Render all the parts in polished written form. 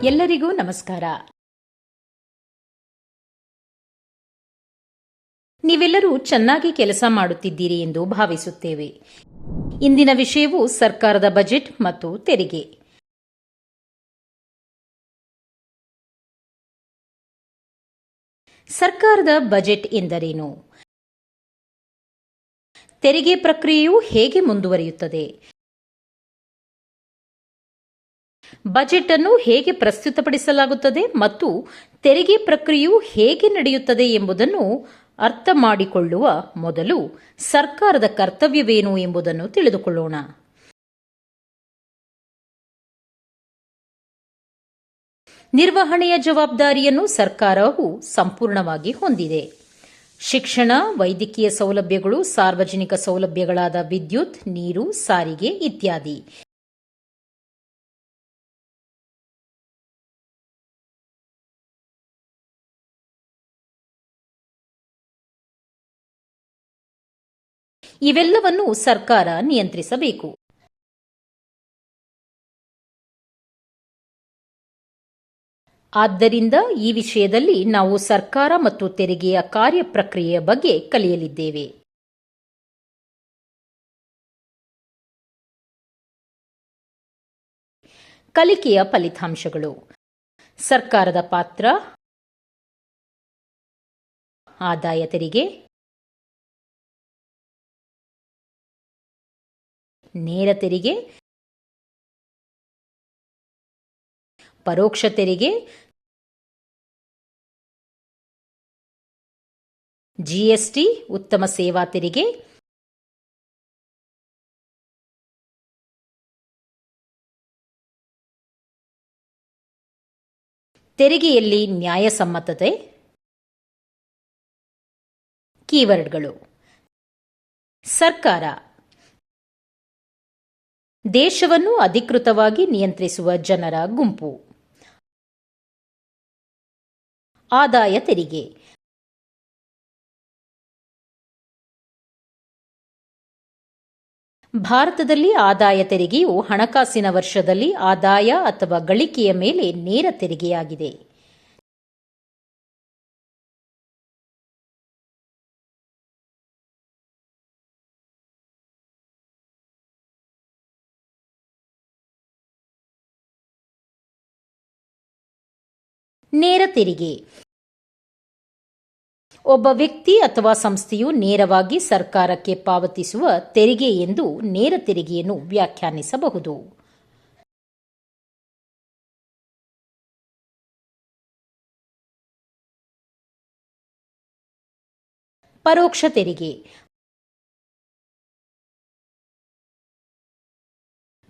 ಎಲ್ಲರಿಗೂ ನಮಸ್ಕಾರ. ನೀವೆಲ್ಲರೂ ಚೆನ್ನಾಗಿ ಕೆಲಸ ಮಾಡುತ್ತಿದ್ದೀರಿ ಎಂದು ಭಾವಿಸುತ್ತೇವೆ. ಇಂದಿನ ವಿಷಯವು ಸರ್ಕಾರದ ಬಜೆಟ್ ಮತ್ತು ತೆರಿಗೆ. ಸರ್ಕಾರದ ಬಜೆಟ್ ಎಂದರೇನು? ತೆರಿಗೆ ಪ್ರಕ್ರಿಯೆಯು ಹೇಗೆ ಮುಂದುವರಿಯುತ್ತದೆ? ಬಜೆಟ್ ಅನ್ನು ಹೇಗೆ ಪ್ರಸ್ತುತಪಡಿಸಲಾಗುತ್ತದೆ ಮತ್ತು ತೆರಿಗೆ ಪ್ರಕ್ರಿಯೆಯು ಹೇಗೆ ನಡೆಯುತ್ತದೆ ಎಂಬುದನ್ನು ಅರ್ಥ ಮಾಡಿಕೊಳ್ಳುವ ಮೊದಲು ಸರ್ಕಾರದ ಕರ್ತವ್ಯವೇನು ಎಂಬುದನ್ನು ತಿಳಿದುಕೊಳ್ಳೋಣ. ನಿರ್ವಹಣೆಯ ಜವಾಬ್ದಾರಿಯನ್ನು ಸರ್ಕಾರವು ಸಂಪೂರ್ಣವಾಗಿ ಹೊಂದಿದೆ. ಶಿಕ್ಷಣ, ವೈದ್ಯಕೀಯ ಸೌಲಭ್ಯಗಳು, ಸಾರ್ವಜನಿಕ ಸೌಲಭ್ಯಗಳಾದ ವಿದ್ಯುತ್, ನೀರು, ಸಾರಿಗೆ ಇತ್ಯಾದಿ ಇವೆಲ್ಲವನ್ನು ಸರ್ಕಾರ ನಿಯಂತ್ರಿಸಬೇಕು. ಆದ್ದರಿಂದ ಈ ವಿಷಯದಲ್ಲಿ ನಾವು ಸರ್ಕಾರ ಮತ್ತು ತೆರಿಗೆಯ ಕಾರ್ಯಪ್ರಕ್ರಿಯೆಯ ಬಗ್ಗೆ ಕಲಿಯಲಿದ್ದೇವೆ. ಕಲಿಕೆಯ ಫಲಿತಾಂಶಗಳು. ಸರ್ಕಾರದ ಪಾತ್ರ: ಆದಾಯ ತೆರಿಗೆ, ನೇರ ತೆರಿಗೆ, ಪರೋಕ್ಷ ತೆರಿಗೆ, ಜಿಎಸ್ಟಿ, ಉತ್ತಮ ಸೇವಾ ತೆರಿಗೆ, ತೆರಿಗೆಯಲ್ಲಿ ನ್ಯಾಯಸಮ್ಮತತೆ. ಕೀವರ್ಡ್ಗಳು: ಸರ್ಕಾರ, ದೇಶವನ್ನು ಅಧಿಕೃತವಾಗಿ ನಿಯಂತ್ರಿಸುವ ಜನರ ಗುಂಪು. ಆದಾಯ ತೆರಿಗೆ: ಭಾರತದಲ್ಲಿ ಆದಾಯ ತೆರಿಗೆಯು ಹಣಕಾಸಿನ ವರ್ಷದಲ್ಲಿ ಆದಾಯ ಅಥವಾ ಗಳಿಕೆಯ ಮೇಲೆ ನೇರ ತೆರಿಗೆಯಾಗಿದೆ. ನೇರ ತೆರಿಗೆ: ಒಬ್ಬ ವ್ಯಕ್ತಿ ಅಥವಾ ಸಂಸ್ಥೆಯು ನೇರವಾಗಿ ಸರ್ಕಾರಕ್ಕೆ ಪಾವತಿಸುವ ತೆರಿಗೆ ಎಂದು ನೇರ ತೆರಿಗೆಯನ್ನು ವ್ಯಾಖ್ಯಾನಿಸಬಹುದು. ಪರೋಕ್ಷ ತೆರಿಗೆ: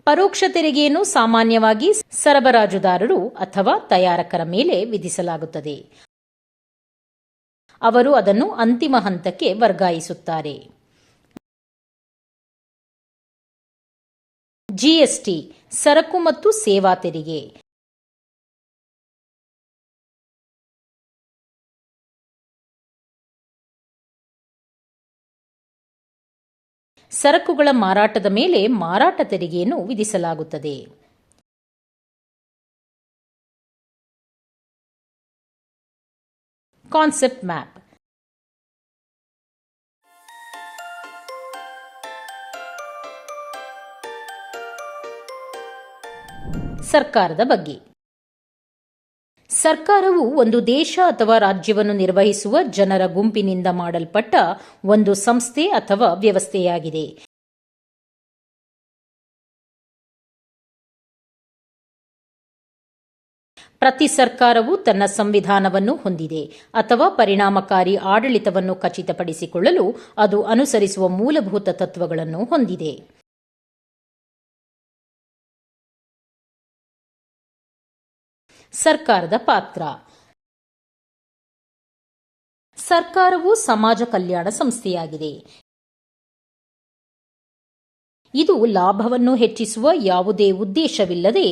ಪರೋಕ್ಷ ತೆರಿಗೆಯನ್ನು ಸಾಮಾನ್ಯವಾಗಿ ಸರಬರಾಜುದಾರರು ಅಥವಾ ತಯಾರಕರ ಮೇಲೆ ವಿಧಿಸಲಾಗುತ್ತದೆ. ಅವರು ಅದನ್ನು ಅಂತಿಮ ಹಂತಕ್ಕೆ ವರ್ಗಾಯಿಸುತ್ತಾರೆ. ಜಿಎಸ್ಟಿ, ಸರಕು ಮತ್ತು ಸೇವಾ ತೆರಿಗೆ. ಸರಕುಗಳ ಮಾರಾಟದ ಮೇಲೆ ಮಾರಾಟ ತೆರಿಗೆಯನ್ನು ವಿಧಿಸಲಾಗುತ್ತದೆ. Concept map. ಸರ್ಕಾರದ ಬಗ್ಗೆ. ಸರ್ಕಾರವು ಒಂದು ದೇಶ ಅಥವಾ ರಾಜ್ಯವನ್ನು ನಿರ್ವಹಿಸುವ ಜನರ ಗುಂಪಿನಿಂದ ಮಾಡಲ್ಪಟ್ಟ ಒಂದು ಸಂಸ್ಥೆ ಅಥವಾ ವ್ಯವಸ್ಥೆಯಾಗಿದೆ. ಪ್ರತಿ ಸರ್ಕಾರವು ತನ್ನ ಸಂವಿಧಾನವನ್ನು ಹೊಂದಿದೆ ಅಥವಾ ಪರಿಣಾಮಕಾರಿ ಆಡಳಿತವನ್ನು ಖಚಿತಪಡಿಸಿಕೊಳ್ಳಲು ಅದು ಅನುಸರಿಸುವ ಮೂಲಭೂತ ತತ್ವಗಳನ್ನು ಹೊಂದಿದೆ. ಸರ್ಕಾರದ ಪಾತ್ರ. ಸರ್ಕಾರವು ಸಮಾಜ ಕಲ್ಯಾಣ ಸಂಸ್ಥೆಯಾಗಿದೆ. ಇದು ಲಾಭವನ್ನು ಹೆಚ್ಚಿಸುವ ಯಾವುದೇ ಉದ್ದೇಶವಿಲ್ಲದೆ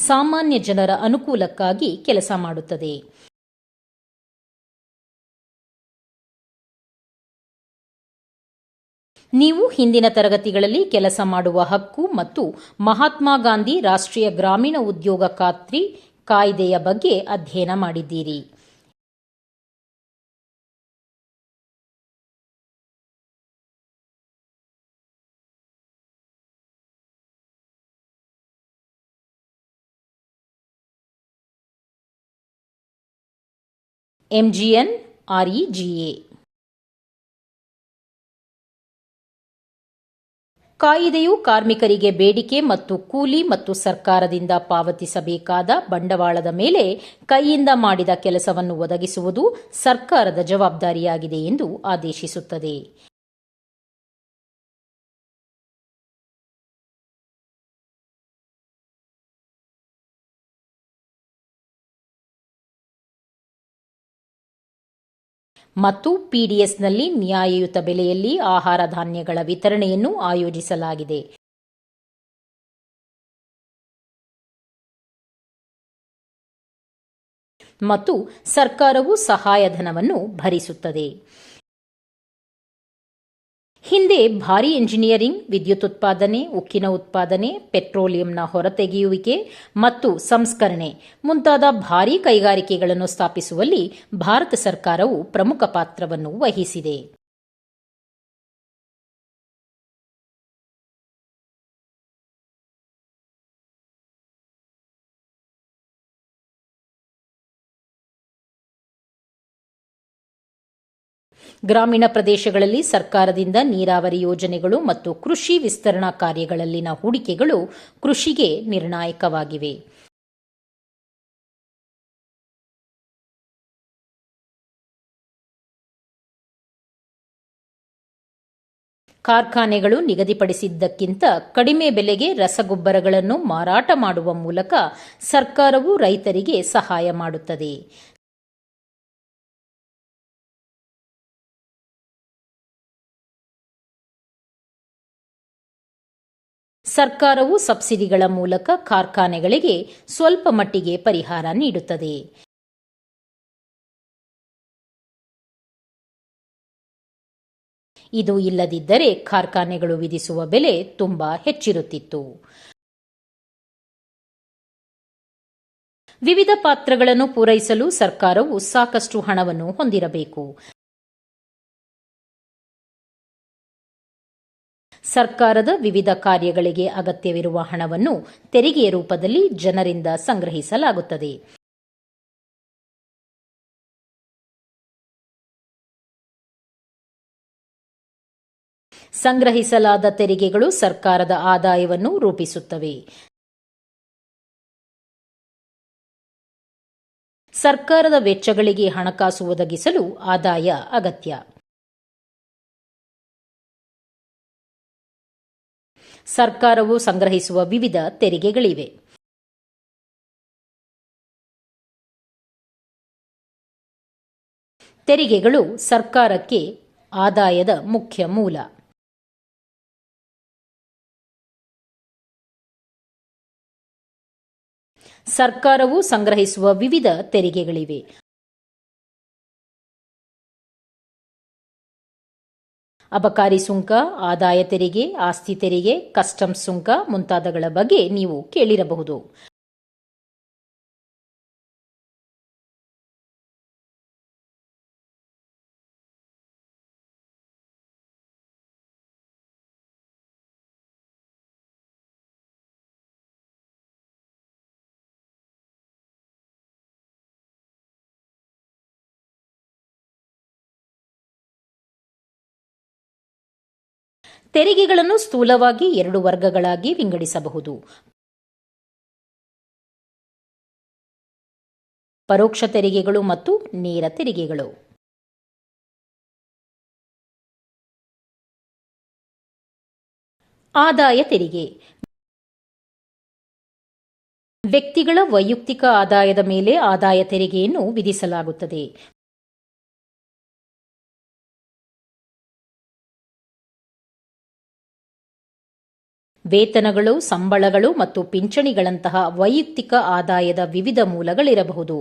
ಸಾಮಾನ್ಯ ಜನರ ಅನುಕೂಲಕ್ಕಾಗಿ ಕೆಲಸ ಮಾಡುತ್ತದೆ. ನೀವು ಹಿಂದಿನ ತರಗತಿಗಳಲ್ಲಿ ಕೆಲಸ ಮಾಡುವ ಹಕ್ಕು ಮತ್ತು ಮಹಾತ್ಮ ಗಾಂಧಿ ರಾಷ್ಟ್ರೀಯ ಗ್ರಾಮೀಣ ಉದ್ಯೋಗ ಖಾತ್ರಿ ಕಾಯ್ದೆಯ ಬಗ್ಗೆ ಅಧ್ಯಯನ ಮಾಡಿದ್ದೀರಿ. MGN REGA. ಕಾಯಿದೆಯು ಕಾರ್ಮಿಕರಿಗೆ ಬೇಡಿಕೆ ಮತ್ತು ಕೂಲಿ ಮತ್ತು ಸರ್ಕಾರದಿಂದ ಪಾವತಿಸಬೇಕಾದ ಬಂಡವಾಳದ ಮೇಲೆ ಕೈಯಿಂದ ಮಾಡಿದ ಕೆಲಸವನ್ನು ಒದಗಿಸುವುದು ಸರ್ಕಾರದ ಜವಾಬ್ದಾರಿಯಾಗಿದೆ ಎಂದು ಆದೇಶಿಸುತ್ತದೆ. ಮತ್ತು PDSನಲ್ಲಿ ನ್ಯಾಯಯುತ ಬೆಲೆಯಲ್ಲಿ ಆಹಾರ ಧಾನ್ಯಗಳ ವಿತರಣೆಯನ್ನು ಆಯೋಜಿಸಲಾಗಿದೆ. ಮತ್ತು ಸರ್ಕಾರವು ಸಹಾಯಧನವನ್ನು ಭರಿಸುತ್ತದೆ. ಹಿಂದೆ ಭಾರೀ ಎಂಜಿನಿಯರಿಂಗ್, ವಿದ್ಯುತ್ ಉತ್ಪಾದನೆ, ಉಕ್ಕಿನ ಉತ್ಪಾದನೆ, ಪೆಟ್ರೋಲಿಯಂನ ಹೊರತೆಗೆಯುವಿಕೆ ಮತ್ತು ಸಂಸ್ಕರಣೆ ಮುಂತಾದ ಭಾರೀ ಕೈಗಾರಿಕೆಗಳನ್ನು ಸ್ಥಾಪಿಸುವಲ್ಲಿ ಭಾರತ ಸರ್ಕಾರವು ಪ್ರಮುಖ ಪಾತ್ರವನ್ನು ವಹಿಸಿದೆ. ಗ್ರಾಮೀಣ ಪ್ರದೇಶಗಳಲ್ಲಿ ಸರ್ಕಾರದಿಂದ ನೀರಾವರಿ ಯೋಜನೆಗಳು ಮತ್ತು ಕೃಷಿ ವಿಸ್ತರಣಾ ಕಾರ್ಯಗಳಲ್ಲಿನ ಹೂಡಿಕೆಗಳು ಕೃಷಿಗೆ ನಿರ್ಣಾಯಕವಾಗಿವೆ. ಕಾರ್ಖಾನೆಗಳು ನಿಗದಿಪಡಿಸಿದ್ದಕ್ಕಿಂತ ಕಡಿಮೆ ಬೆಲೆಗೆ ರಸಗೊಬ್ಬರಗಳನ್ನು ಮಾರಾಟ ಮಾಡುವ ಮೂಲಕ ಸರ್ಕಾರವು ರೈತರಿಗೆ ಸಹಾಯ ಮಾಡುತ್ತದೆ. ಸರ್ಕಾರವು ಸಬ್ಸಿಡಿಗಳ ಮೂಲಕ ಕಾರ್ಖಾನೆಗಳಿಗೆ ಸ್ವಲ್ಪ ಮಟ್ಟಿಗೆ ಪರಿಹಾರ ನೀಡುತ್ತದೆ. ಇದು ಇಲ್ಲದಿದ್ದರೆ ಕಾರ್ಖಾನೆಗಳು ವಿಧಿಸುವ ಬೆಲೆ ತುಂಬಾ ಹೆಚ್ಚಿರುತ್ತಿತ್ತು. ವಿವಿಧ ಪಾತ್ರಗಳನ್ನು ಪೂರೈಸಲು ಸರ್ಕಾರವು ಸಾಕಷ್ಟು ಹಣವನ್ನು ಹೊಂದಿರಬೇಕು. ಸರ್ಕಾರದ ವಿವಿಧ ಕಾರ್ಯಗಳಿಗೆ ಅಗತ್ಯವಿರುವ ಹಣವನ್ನು ತೆರಿಗೆಯ ರೂಪದಲ್ಲಿ ಜನರಿಂದ ಸಂಗ್ರಹಿಸಲಾಗುತ್ತದೆ. ಸಂಗ್ರಹಿಸಲಾದ ತೆರಿಗೆಗಳು ಸರ್ಕಾರದ ಆದಾಯವನ್ನು ರೂಪಿಸುತ್ತವೆ. ಸರ್ಕಾರದ ವೆಚ್ಚಗಳಿಗೆ ಹಣಕಾಸು ಒದಗಿಸಲು ಆದಾಯ ಅಗತ್ಯ. ಸರ್ಕಾರವು ಸಂಗ್ರಹಿಸುವ ವಿವಿಧ ತೆರಿಗೆಗಳಿವೆ. ತೆರಿಗೆಗಳು ಸರ್ಕಾರಕ್ಕೆ ಆದಾಯದ ಮುಖ್ಯ ಮೂಲ. ಸರ್ಕಾರವು ಸಂಗ್ರಹಿಸುವ ವಿವಿಧ ತೆರಿಗೆಗಳಿವೆ. ಅಬಕಾರಿ ಸುಂಕ, ಆದಾಯ ತೆರಿಗೆ, ಆಸ್ತಿ ತೆರಿಗೆ, ಕಸ್ಟಮ್ಸ್ ಸುಂಕ ಮುಂತಾದಗಳ ಬಗ್ಗೆ ನೀವು ಕೇಳಿರಬಹುದು. ತೆರಿಗೆಗಳನ್ನು ಸ್ಥೂಲವಾಗಿ 2 ವರ್ಗಗಳಾಗಿ ವಿಂಗಡಿಸಬಹುದು. ಪರೋಕ್ಷ ತೆರಿಗೆಗಳು ಮತ್ತು ನೇರ ತೆರಿಗೆಗಳು. ಆದಾಯ ತೆರಿಗೆ ವ್ಯಕ್ತಿಗಳ ವೈಯಕ್ತಿಕ ಆದಾಯದ ಮೇಲೆ ಆದಾಯ ತೆರಿಗೆಯನ್ನು ವಿಧಿಸಲಾಗುತ್ತದೆ. ವೇತನಗಳು, ಸಂಬಳಗಳು ಮತ್ತು ಪಿಂಚಣಿಗಳಂತಹ ವೈಯಕ್ತಿಕ ಆದಾಯದ ವಿವಿಧ ಮೂಲಗಳಿರಬಹುದು.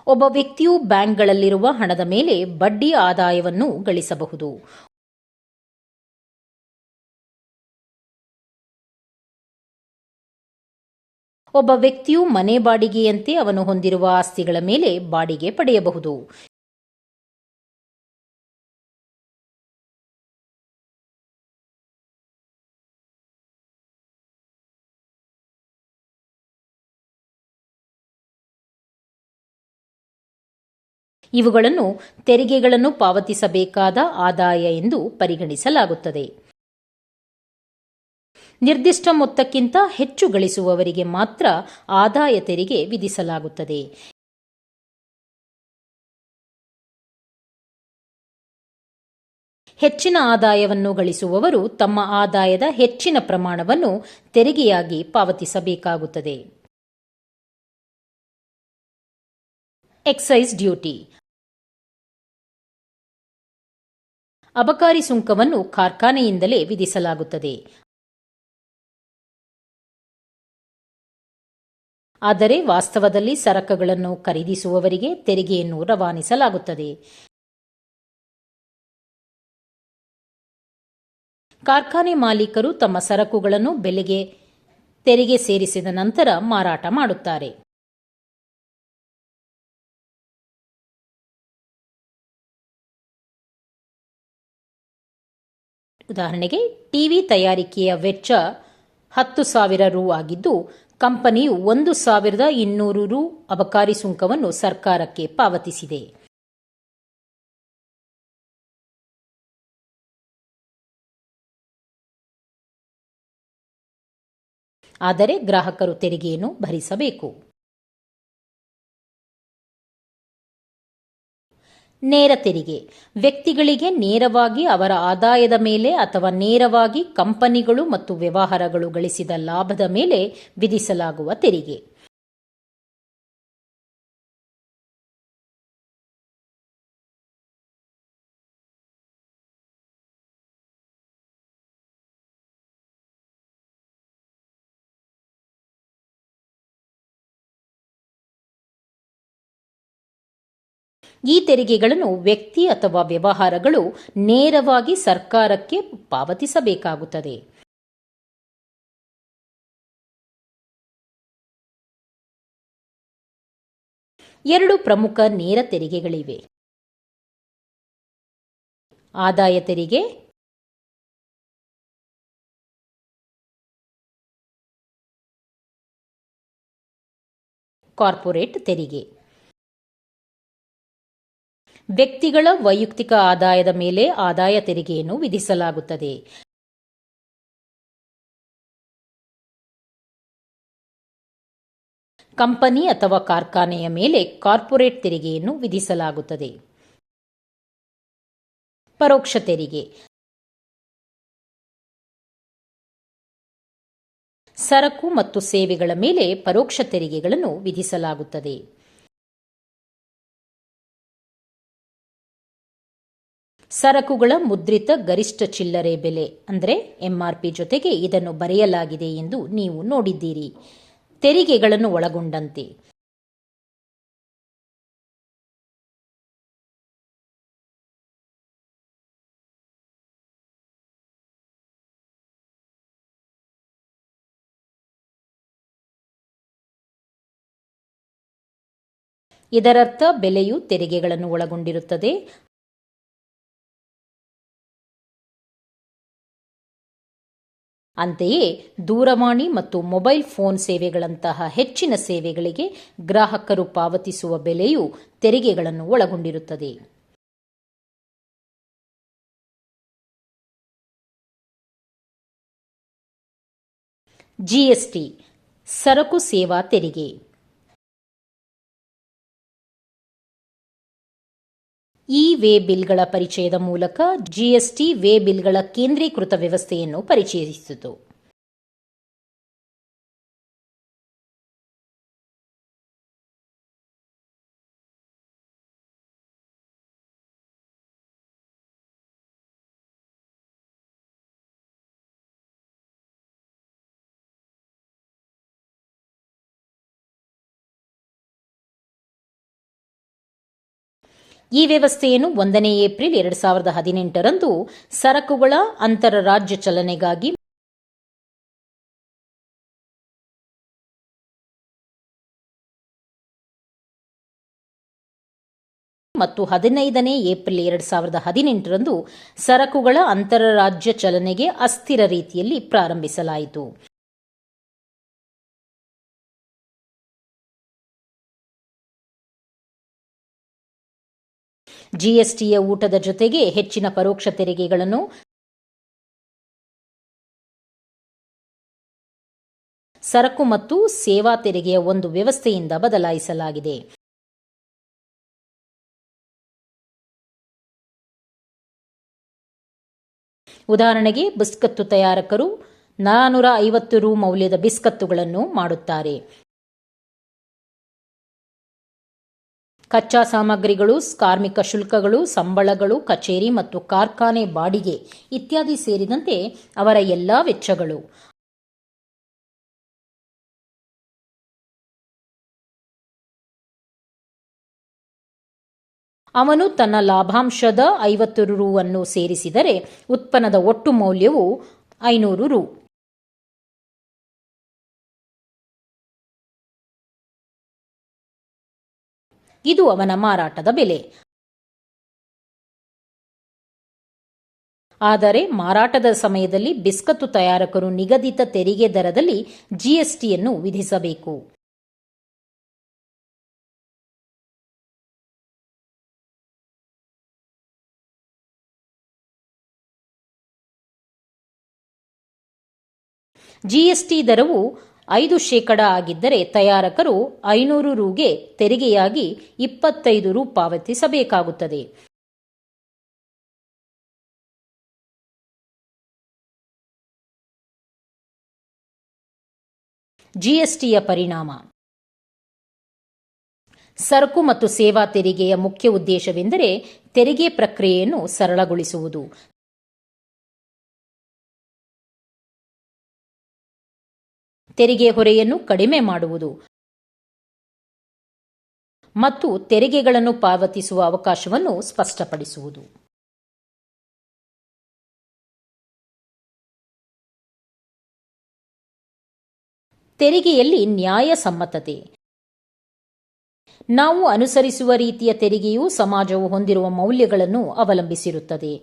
ಒಬ್ಬ ವ್ಯಕ್ತಿಯು ಬ್ಯಾಂಕ್ಗಳಲ್ಲಿರುವ ಹಣದ ಮೇಲೆ ಬಡ್ಡಿ ಆದಾಯವನ್ನು ಗಳಿಸಬಹುದು. ಒಬ್ಬ ವ್ಯಕ್ತಿಯು ಮನೆ ಬಾಡಿಗೆಯಂತೆ ಅವನು ಹೊಂದಿರುವ ಆಸ್ತಿಗಳ ಮೇಲೆ ಬಾಡಿಗೆ ಪಡೆಯಬಹುದು. ಇವುಗಳನ್ನು ತೆರಿಗೆಗಳನ್ನು ಪಾವತಿಸಬೇಕಾದ ಆದಾಯ ಎಂದು ಪರಿಗಣಿಸಲಾಗುತ್ತದೆ. ನಿರ್ದಿಷ್ಟ ಮೊತ್ತಕ್ಕಿಂತ ಹೆಚ್ಚು ಗಳಿಸುವವರಿಗೆ ಮಾತ್ರ ಆದಾಯ ತೆರಿಗೆ ವಿಧಿಸಲಾಗುತ್ತದೆ. ಹೆಚ್ಚಿನ ಆದಾಯವನ್ನು ಗಳಿಸುವವರು ತಮ್ಮ ಆದಾಯದ ಹೆಚ್ಚಿನ ಪ್ರಮಾಣವನ್ನು ತೆರಿಗೆಯಾಗಿ ಪಾವತಿಸಬೇಕಾಗುತ್ತದೆ. Excise duty. ಅಬಕಾರಿ ಸುಂಕವನ್ನು ಕಾರ್ಖಾನೆಯಿಂದಲೇ ವಿಧಿಸಲಾಗುತ್ತದೆ. ಆದರೆ ವಾಸ್ತವದಲ್ಲಿ ಸರಕುಗಳನ್ನು ಖರೀದಿಸುವವರಿಗೆ ತೆರಿಗೆಯನ್ನು ರವಾನಿಸಲಾಗುತ್ತದೆ. ಕಾರ್ಖಾನೆ ಮಾಲೀಕರು ತಮ್ಮ ಸರಕುಗಳನ್ನು ಬೆಲೆಗೆ ತೆರಿಗೆ ಸೇರಿಸಿದ ನಂತರ ಮಾರಾಟ ಮಾಡುತ್ತಾರೆ. ಉದಾಹರಣೆಗೆ, ಟಿವಿ ತಯಾರಿಕೆಯ ವೆಚ್ಚ 10,000 ರು ಆಗಿದ್ದು, ಕಂಪನಿಯು 1,200 ರು ಅಬಕಾರಿ ಸುಂಕವನ್ನು ಸರ್ಕಾರಕ್ಕೆ ಪಾವತಿಸಿದೆ. ಆದರೆ ಗ್ರಾಹಕರು ತೆರಿಗೆಯನ್ನು ಭರಿಸಬೇಕು. ನೇರ ತೆರಿಗೆ. ವ್ಯಕ್ತಿಗಳಿಗೆ ನೇರವಾಗಿ ಅವರ ಆದಾಯದ ಮೇಲೆ ಅಥವಾ ನೇರವಾಗಿ ಕಂಪನಿಗಳು ಮತ್ತು ವ್ಯವಹಾರಗಳು ಗಳಿಸಿದ ಲಾಭದ ಮೇಲೆ ವಿಧಿಸಲಾಗುವ ತೆರಿಗೆ. ಈ ತೆರಿಗೆಗಳನ್ನು ವ್ಯಕ್ತಿ ಅಥವಾ ವ್ಯವಹಾರಗಳು ನೇರವಾಗಿ ಸರ್ಕಾರಕ್ಕೆ ಪಾವತಿಸಬೇಕಾಗುತ್ತದೆ. ಎರಡು ಪ್ರಮುಖ ನೇರ ತೆರಿಗೆಗಳಿವೆ: ಆದಾಯ ತೆರಿಗೆ, ಕಾರ್ಪೊರೇಟ್ ತೆರಿಗೆ. ವ್ಯಕ್ತಿಗಳ ವೈಯಕ್ತಿಕ ಆದಾಯದ ಮೇಲೆ ಆದಾಯ ತೆರಿಗೆಯನ್ನು ವಿಧಿಸಲಾಗುತ್ತದೆ. ಕಂಪನಿ ಅಥವಾ ಕಾರ್ಖಾನೆಯ ಮೇಲೆ ಕಾರ್ಪೊರೇಟ್ ತೆರಿಗೆಯನ್ನು ವಿಧಿಸಲಾಗುತ್ತದೆ. ಪರೋಕ್ಷ ತೆರಿಗೆ. ಸರಕು ಮತ್ತು ಸೇವೆಗಳ ಮೇಲೆ ಪರೋಕ್ಷ ತೆರಿಗೆಗಳನ್ನು ವಿಧಿಸಲಾಗುತ್ತದೆ. ಸರಕುಗಳ ಮುದ್ರಿತ ಗರಿಷ್ಠ ಚಿಲ್ಲರೆ ಬೆಲೆ ಅಂದರೆ MRP ಜೊತೆಗೆ ಇದನ್ನು ಬರೆಯಲಾಗಿದೆ ಎಂದು ನೀವು ನೋಡಿದ್ದೀರಿ, ತೆರಿಗೆಗಳನ್ನು ಒಳಗೊಂಡಂತೆ. ಇದರರ್ಥ ಬೆಲೆಯು ತೆರಿಗೆಗಳನ್ನು ಒಳಗೊಂಡಿರುತ್ತದೆ. ಅಂತೆಯೇ ದೂರವಾಣಿ ಮತ್ತು ಮೊಬೈಲ್ ಫೋನ್ ಸೇವೆಗಳಂತಹ ಹೆಚ್ಚಿನ ಸೇವೆಗಳಿಗೆ ಗ್ರಾಹಕರು ಪಾವತಿಸುವ ಬೆಲೆಯು ತೆರಿಗೆಗಳನ್ನು ಒಳಗೊಂಡಿರುತ್ತದೆ. GST ಸರಕು ಸೇವಾ ತೆರಿಗೆ. ಈ ವೇ ಬಿಲ್ಗಳ ಪರಿಚಯದ ಮೂಲಕ GST ವೇ ಬಿಲ್ಗಳ ಕೇಂದ್ರೀಕೃತ ವ್ಯವಸ್ಥೆಯನ್ನು ಪರಿಚಯಿಸಿತು. ಈ ವ್ಯವಸ್ಥೆಯನ್ನು 1ನೇ ಏಪ್ರಿಲ್ 2018 ರಂದು ಸರಕುಗಳ ಅಂತರರಾಜ್ಯ ಚಲನೆಗಾಗಿ ಮತ್ತು 15ನೇ ಏಪ್ರಿಲ್ 2018ರಂದು ಸರಕುಗಳ ಅಂತರರಾಜ್ಯ ಚಲನೆಗೆ ಅಸ್ಥಿರ ರೀತಿಯಲ್ಲಿ ಪ್ರಾರಂಭಿಸಲಾಯಿತು. ಜಿಎಸ್ಟಿಯ ಊಟದ ಜೊತೆಗೆ ಹೆಚ್ಚಿನ ಪರೋಕ್ಷ ತೆರಿಗೆಗಳನ್ನು ಸರಕು ಮತ್ತು ಸೇವಾ ತೆರಿಗೆಯ ಒಂದು ವ್ಯವಸ್ಥೆಯಿಂದ ಬದಲಾಯಿಸಲಾಗಿದೆ. ಉದಾಹರಣೆಗೆ, ಬಿಸ್ಕತ್ತು ತಯಾರಕರು 450 ರು ಮೌಲ್ಯದ ಬಿಸ್ಕತ್ತುಗಳನ್ನು ಮಾಡುತ್ತಾರೆ. ಕಚ್ಚಾ ಸಾಮಗ್ರಿಗಳು, ಕಾರ್ಮಿಕ ಶುಲ್ಕಗಳು, ಸಂಬಳಗಳು, ಕಚೇರಿ ಮತ್ತು ಕಾರ್ಖಾನೆ ಬಾಡಿಗೆ ಇತ್ಯಾದಿ ಸೇರಿದಂತೆ ಅವರ ಎಲ್ಲಾ ವೆಚ್ಚಗಳು. ಅವನು ತನ್ನ ಲಾಭಾಂಶದ 50 ರು ಅನ್ನು ಸೇರಿಸಿದರೆ ಉತ್ಪನ್ನದ ಒಟ್ಟು ಮೌಲ್ಯವು 500 ರು. ಇದು ಅವನ ಮಾರಾಟದ ಬೆಲೆ. ಆದರೆ ಮಾರಾಟದ ಸಮಯದಲ್ಲಿ ಬಿಸ್ಕತ್ತು ತಯಾರಕರು ನಿಗದಿತ ತೆರಿಗೆ ದರದಲ್ಲಿ ಜಿಎಸ್ಟಿಯನ್ನು ವಿಧಿಸಬೇಕು. ಜಿಎಸ್ಟಿ ದರವು 5% ಆಗಿದ್ದರೆ ತಯಾರಕರು 500 ರುಗೆ ತೆರಿಗೆಯಾಗಿ 25 ರು ಪಾವತಿಸಬೇಕಾಗುತ್ತದೆ. ಜಿಎಸ್ಟಿಯ ಪರಿಣಾಮ. ಸರಕು ಮತ್ತು ಸೇವಾ ತೆರಿಗೆಯ ಮುಖ್ಯ ಉದ್ದೇಶವೆಂದರೆ ತೆರಿಗೆ ಪ್ರಕ್ರಿಯೆಯನ್ನು ಸರಳಗೊಳಿಸುವುದು, ತೆರಿಗೆ ಹೊರೆಯನ್ನು ಕಡಿಮೆ ಮಾಡುವುದು ಮತ್ತು ತೆರಿಗೆಗಳನ್ನು ಪಾವತಿಸುವ ಅವಕಾಶವನ್ನು ಸ್ಪಷ್ಟಪಡಿಸುವುದು. ತೆರಿಗೆಯಲ್ಲಿ ನ್ಯಾಯಸಮ್ಮತತೆ. ನಾವು ಅನುಸರಿಸುವ ರೀತಿಯ ತೆರಿಗೆಯು ಸಮಾಜವು ಹೊಂದಿರುವ ಮೌಲ್ಯಗಳನ್ನು ಅವಲಂಬಿಸಿರುತ್ತದೆ.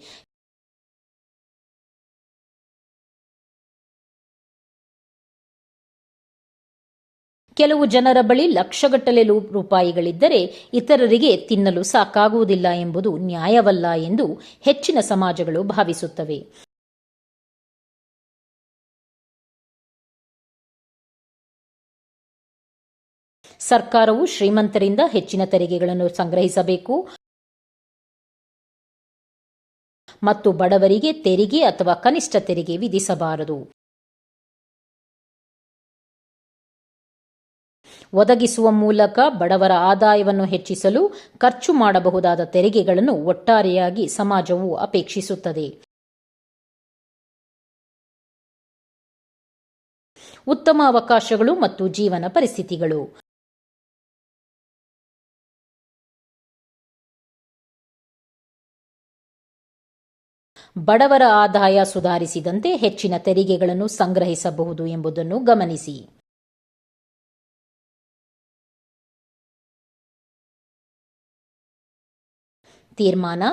ಕೆಲವು ಜನರ ಬಳಿ ಲಕ್ಷಗಟ್ಟಲೆ ರೂಪಾಯಿಗಳಿದ್ದರೆ ಇತರರಿಗೆ ತಿನ್ನಲು ಸಾಕಾಗುವುದಿಲ್ಲ ಎಂಬುದು ನ್ಯಾಯವಲ್ಲ ಎಂದು ಹೆಚ್ಚಿನ ಸಮಾಜಗಳು ಭಾವಿಸುತ್ತವೆ. ಸರ್ಕಾರವು ಶ್ರೀಮಂತರಿಂದ ಹೆಚ್ಚಿನ ತೆರಿಗೆಗಳನ್ನು ಸಂಗ್ರಹಿಸಬೇಕು ಮತ್ತು ಬಡವರಿಗೆ ತೆರಿಗೆ ಅಥವಾ ಕನಿಷ್ಠ ತೆರಿಗೆ ವಿಧಿಸಬಾರದು. ಒದಗಿಸುವ ಮೂಲಕ ಬಡವರ ಆದಾಯವನ್ನು ಹೆಚ್ಚಿಸಲು ಖರ್ಚು ಮಾಡಬಹುದಾದ ತೆರಿಗೆಗಳನ್ನು ಒಟ್ಟಾರೆಯಾಗಿ ಸಮಾಜವು ಅಪೇಕ್ಷಿಸುತ್ತದೆ. ಉತ್ತಮ ಅವಕಾಶಗಳು ಮತ್ತು ಜೀವನ ಪರಿಸ್ಥಿತಿಗಳು. ಬಡವರ ಆದಾಯ ಸುಧಾರಿಸಿದಂತೆ ಹೆಚ್ಚಿನ ತೆರಿಗೆಗಳನ್ನು ಸಂಗ್ರಹಿಸಬಹುದು ಎಂಬುದನ್ನು ಗಮನಿಸಿ. ತೀರ್ಮಾನ.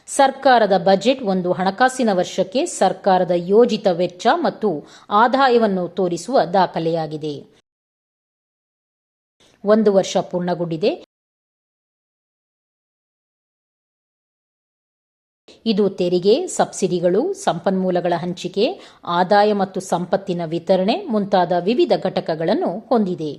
ಸರ್ಕಾರದ ಬಜೆಟ್ ಒಂದು ಹಣಕಾಸಿನ ವರ್ಷಕ್ಕೆ ಸರ್ಕಾರದ ಯೋಜಿತ ವೆಚ್ಚ ಮತ್ತು ಆದಾಯವನ್ನು ತೋರಿಸುವ ದಾಖಲೆಯಾಗಿದೆ. ಒಂದು ವರ್ಷ ಪೂರ್ಣಗೊಂಡಿದೆ. ಇದು ತೆರಿಗೆ, ಸಬ್ಸಿಡಿಗಳು, ಸಂಪನ್ಮೂಲಗಳ ಹಂಚಿಕೆ, ಆದಾಯ ಮತ್ತು ಸಂಪತ್ತಿನ ವಿತರಣೆ ಮುಂತಾದ ವಿವಿಧ ಘಟಕಗಳನ್ನು ಹೊಂದಿದೆ.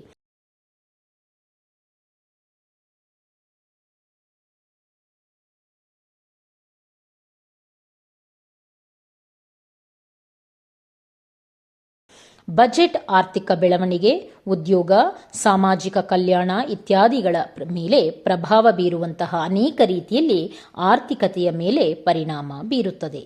ಬಜೆಟ್ ಆರ್ಥಿಕ ಬೆಳವಣಿಗೆ, ಉದ್ಯೋಗ, ಸಾಮಾಜಿಕ ಕಲ್ಯಾಣ ಇತ್ಯಾದಿಗಳ ಮೇಲೆ ಪ್ರಭಾವ ಬೀರುವಂತಹ ಅನೇಕ ರೀತಿಯಲ್ಲಿ ಆರ್ಥಿಕತೆಯ ಮೇಲೆ ಪರಿಣಾಮ ಬೀರುತ್ತದೆ.